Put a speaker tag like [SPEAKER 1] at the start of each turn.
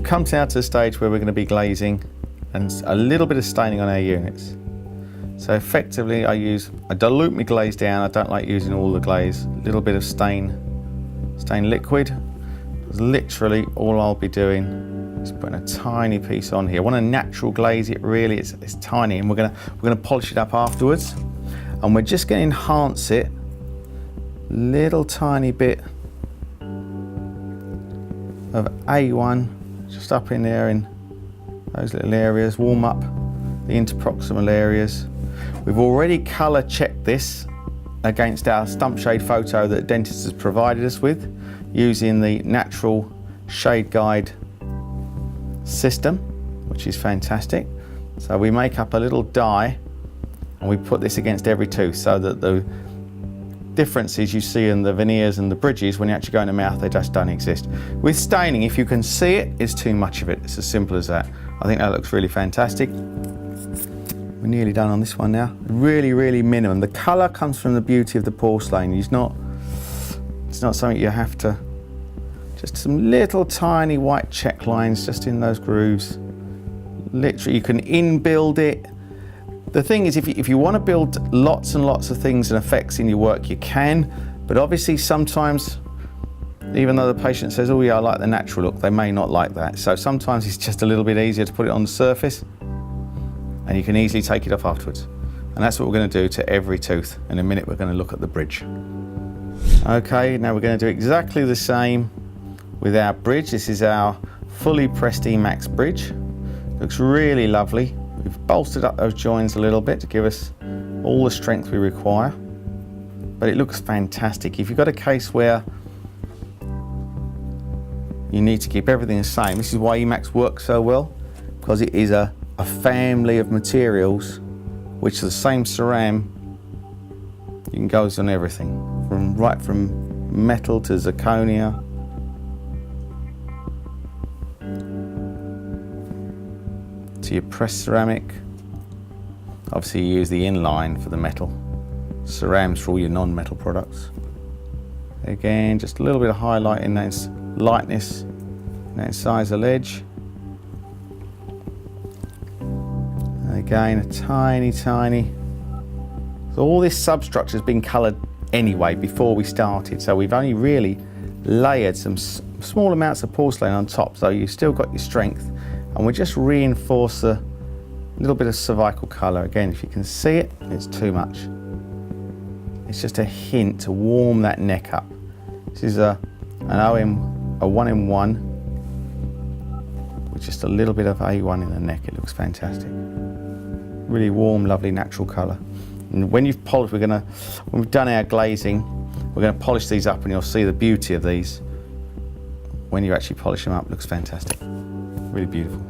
[SPEAKER 1] We've come now to the stage where we're going to be glazing and a little bit of staining on our units. So effectively I dilute my glaze down. I don't like using all the glaze. A little bit of stain liquid. Literally all I'll be doing is putting a tiny piece on here. I want to natural glaze it really, it's tiny, and we're gonna polish it up afterwards. And we're just gonna enhance it, little tiny bit of A1 just up in there in those little areas, warm up the interproximal areas. We've already colour checked this against our stump shade photo that the dentist has provided us with using the natural shade guide system, which is fantastic. So we make up a little die and we put this against every tooth so that the differences you see in the veneers and the bridges when you actually go in the mouth, they just don't exist. With staining, if you can see it, it's too much of it. It's as simple as that. I think that looks really fantastic. We're nearly done on this one now. Really, really minimum. The colour comes from the beauty of the porcelain. It's not something you have to, just some little tiny white check lines just in those grooves. Literally, you can in-build it. The thing is, if you want to build lots and lots of things and effects in your work, you can, but obviously sometimes, even though the patient says, oh yeah, I like the natural look, they may not like that. So sometimes it's just a little bit easier to put it on the surface and you can easily take it off afterwards. And that's what we're going to do to every tooth. In a minute, we're going to look at the bridge. Okay, now we're going to do exactly the same with our bridge. This is our fully pressed Emax bridge. Looks really lovely. We've bolstered up those joins a little bit to give us all the strength we require, but it looks fantastic. If you've got a case where you need to keep everything the same, this is why Emax works so well, because it is a family of materials which are the same ceram. You can go on everything, right from metal to zirconia, to your pressed ceramic. Obviously you use the inline for the metal, cerams for all your non-metal products. Again, just a little bit of highlight in that lightness, in that incisor ledge. And again, a tiny. So all this substructure has been coloured anyway before we started, so we've only really layered some small amounts of porcelain on top, so you've still got your strength. And we just reinforce a little bit of cervical colour. Again, if you can see it, it's too much. It's just a hint to warm that neck up. This is a 1-in-1 with just a little bit of A1 in the neck. It looks fantastic. Really warm, lovely, natural colour. And when you've polished, when we've done our glazing, we're going to polish these up and you'll see the beauty of these. When you actually polish them up, it looks fantastic. Really beautiful.